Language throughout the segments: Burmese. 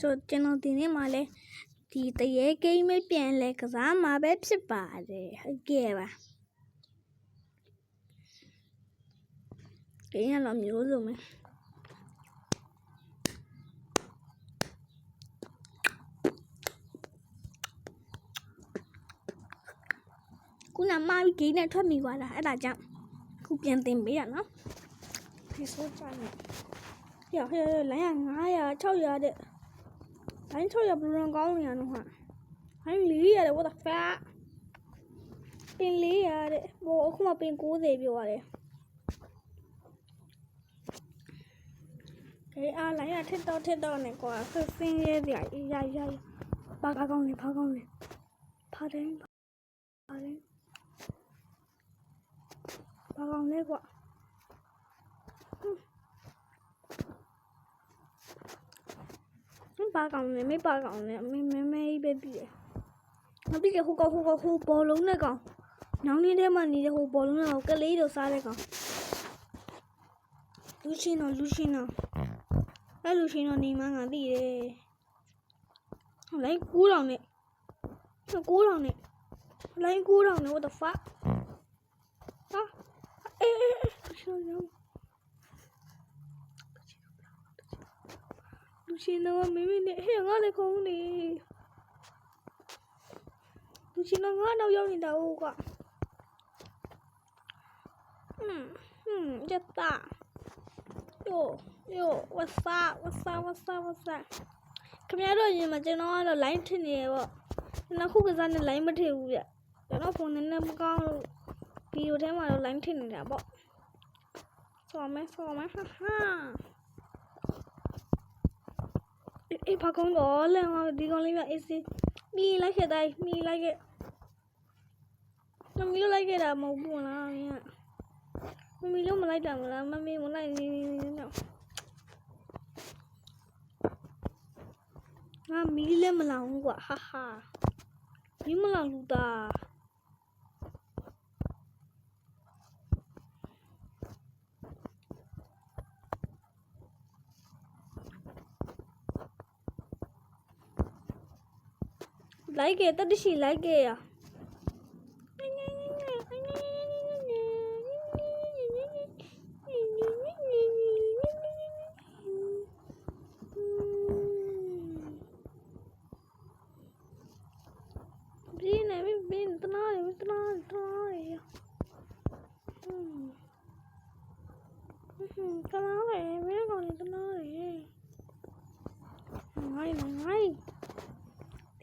ဆိုကျွန်တော်ဒီနေ့မှလည်းဒီတရေကိန်းမပြန်လဲကစားမှာပဲဖြစ်ပါတယ်ဟုတ်ကဲ့ပါကိန်းကတော့မျိုးစုံပဲခုနမှဂိမ်းနဲ့ထွက်မိသွားတာအဲ့ဒါကြောင့်ခုပြန်တင်ပေးရနော်ဒီဆိုကြတယ်ဟဲ့လိုင်း900 600တဲ့လိုင်း600ဘယ်လိုကောင်းနေရနော်ဟာလိုင်း400တဲ့ what the fuck ပင်400တဲ့ဟိုအခုမှပင်90ပြောရတယ်ကဲအားလိုင်းရထစ်တော့နေကွာဆင်းရဲစရာရဘာကောင်းလဲဖာတယ်ဘာကောင်းလဲကွာဘာကောင်းလဲไม่ဘာကောင်းလဲမဲပဲပြီးတယ်မပြီးကဟိုဘောလုံးနဲ့ကောင်ညောင်းလေးထဲမှာနေတဲ့ဟိုဘောလုံးနဲ့ကောင်ကလေးတို့စားတဲ့ကောင်လူရှင်တော့အဲ့လူရှင်တော့နေမှငါသိတယ်လိုင်း9000နဲ့လိုင်း9000နဲ့ what the fuck ဟာရှင်တော့လူရှင်တော့မင်းနဲ့ဟဲ့ငါလည်းခုံးနေလူရှင်တော့ငါတော့ရောက်နေတာဟုတ်ကွာရက်တာyo what's up ခင်ဗျားတို့ရင်မှာကျွန်တော်ကတော့ line ထစ်နေရပေါ့ကျွန်တော်ခုကစားနေ line မထစ်ဘူးဗျကျွန်တော်ဖုန်းနဲ့မကောင်းလို့ဗီဒီယိုထဲမှာတော့ line ထစ်နေတာပေါ့ဆော်မယ်ဟာအေးဘာကောင်းတော့လဲဒီကောင်လေးကအေးစီမီလိုက်ခဲ့တိုင်းမီလိုက်ခဲ့တာမဟုတ်ဘူးလားမီလို့မလိုက်တာမလားမမီမလိုက်နေတော့ငါမီလည်းမလောင်ဘူးကွာဟာမီမလောင်လူတာlike it တရှိ like it ရ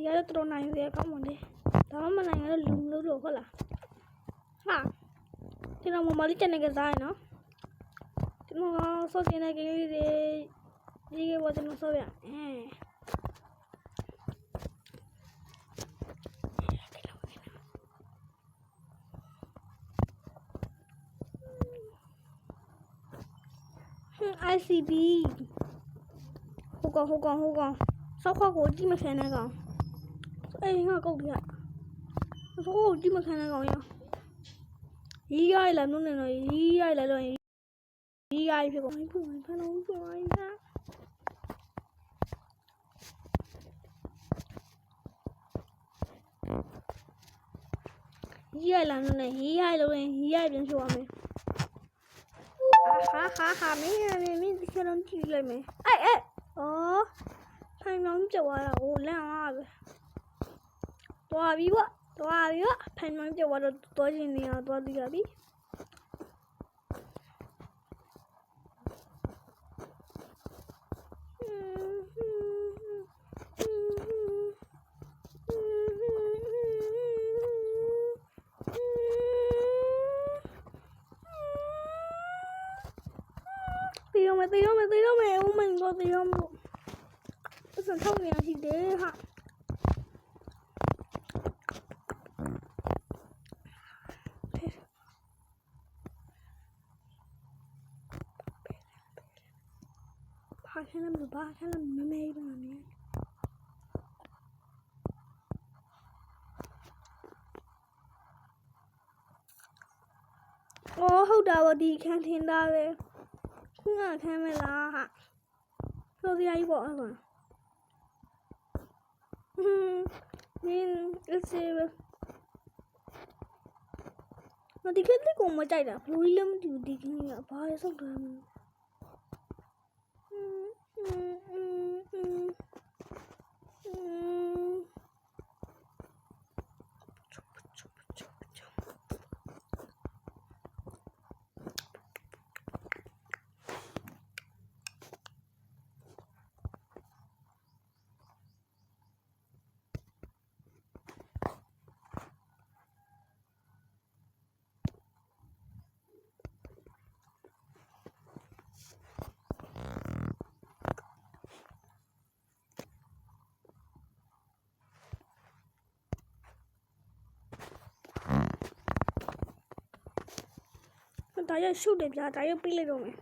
ဒီကတော့တော်နိုင်ရကောင်းပါလေဒါမှမနိုင်ရတော့လုံလို့ဟုတ်လားဟာကျွန်တော်မမလေးချက်နေကစားရနော်ကျွန်တော်ဆော့တင်တဲ့ကိန်းလေးတွေဒီကဘာကျွန်တော်ဆော့ရICB ဟိုကောင်ဆောက်ခွက်ကိုကြည့်မခံနဲ့ကောင်အေးငါကုတ်ပြဆောက်ခွက်ကိုကြည့်မခံနဲ့ကောင်ရရီးရိုက်လာလို့နေတော့ရီးရိုက်ဖြစ်ကုန်ဖုန်းဖမ်းလို့ဆိုရင်ဟာရီးရိုက်လာလို့နေရီးရိုက်လို့ရင်ရီးရိုက်ပြန်ချိုးရမယ်ဟာမင်းဒီစလုံးကြည့်လိုက်မယ်အော်ထိုင်မောင်းကြော်ရတာဟိုလန့်သွားပဲသွားပြီထိုင်မောင်းကြော်ရတော့သွားချင်းနေရသွားသေးရပြီตีတော့မယ် oh my god ตีတော့မယ်စံထုတ်နေရရှိတယ်ဟာဘာခဲလဲမမေးပါနဲ့အော်ဟုတ်တာပေါ့ဒီခန်းထင်းသားပဲခုနခမ်းမလားဟာဆိုစရာကြီးပေါ့အဲ့ကောင် it's nó đi kết cùng mà chạy đã lùi lắm thì đi cái gì à bao xong rồi大家收点票，大家背那种没？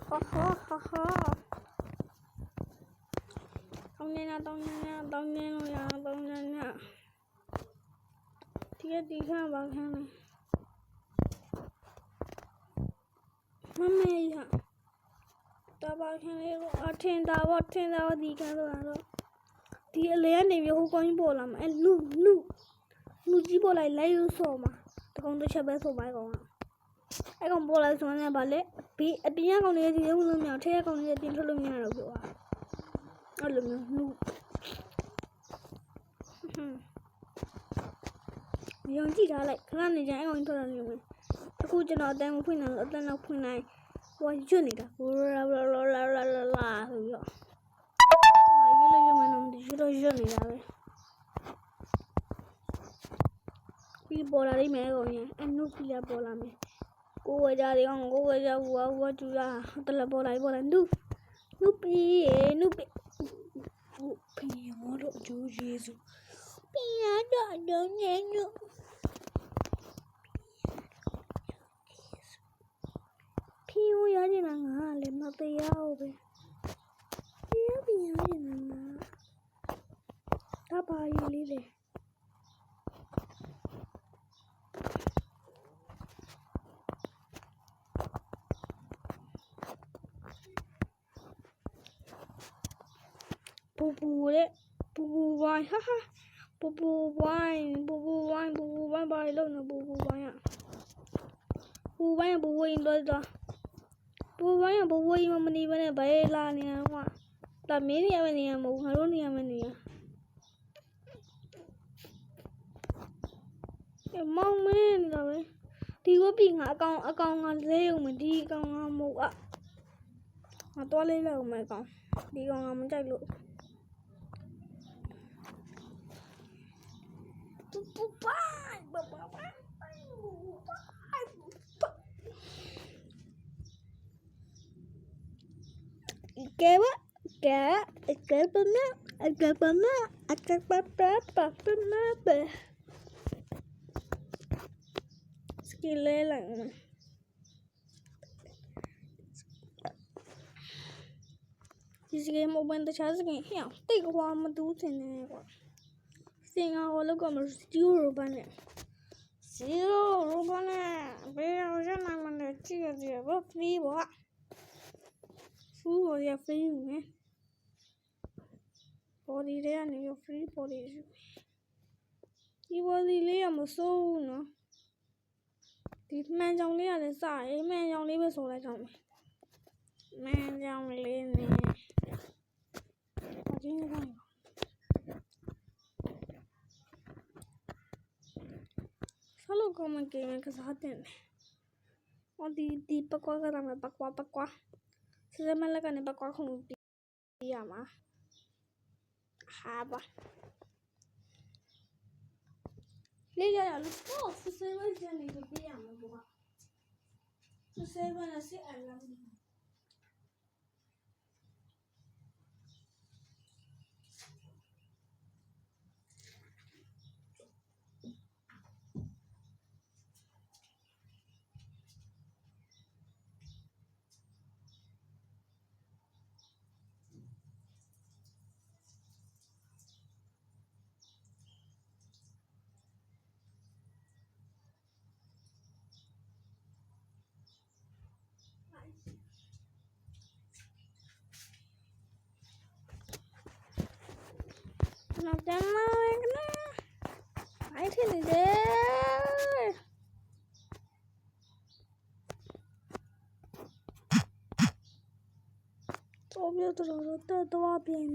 哈哈哈哈！当年了，当年了呀，当年了。第看吧，看了。妈妈呀！大把看了，听到我第看到了，第两年以后关于波了嘛，怒鸡波来有说嘛，他讲都吃不说白讲啊，I讲波来说呢，把嘞，边讲的这些我都没有，听讲的电视都没有了个啊，啊都没有怒，用记下来，看你讲讲你做了没有？他估计那等我回来了，等我回来。我就你的，啦，越来越没那么的，越来越你的呗。比波拉里面个呢，努比拉波拉面，我家的我家我住啊，得了波拉努比，我都就耶稣，比呀的年哟。我要你那个，连妈都要呗。要你那个，大把一里嘞。布嘞，布歪，哈哈，布歪白了呢，布歪呀，布歪应该的。不玩呀，不玩，我们那边的白拉呢话，但没那边的么，还有那边的。猫咩你知道没？ဒီဝပိငါအကောင်ကလဲအောင်မဒီကောင်ကမို့อ่ะငါသွားလေးလောက်မယ်ကောင်ဒီကောင်ကမကြိုက်လို့ပူပိုင်းကဲပါကဲပါစကီလဲလိုက်ဒီစကီမဘန်တခြားစကီဟျောတိတ်ကွာမတူးစင်နေကွာစင်ကာလောက်ကမစတီရိုဘန်နဲ့ဘယ်အောင်ရနိုင်မလဲကြည့်ရဘာဖီးပါဖူးပေါ်ရဖီးမယ် body တွေကနေ free body ဒီ body လေးကမစိုးဘူးနော်ဒီမှန်ကြောင်လေးကလည်းစရေးမှန်ကြောင်လေးပဲဆိုလိုက်ကြမယ်မှန်ကြောင်လေးနဲ့အချင်းချင်းတိုင်းဆလို့ကောင်းမကင်းကစားတဲ့ဟောဒီပကွာကလည်းပကွာစစမလည်းကနေပကွာခုံပြရမှာဟာပါလေးရလို့တော့စစမကျန်နေပြရမှာပေါ့စစမနဲ့စစ်အလမ်း ကျွန်တော်ပြန်လာမယ်ခဏအိုက်ထနေတယ်တော်ပြတော်တော်တက်သွားပြန်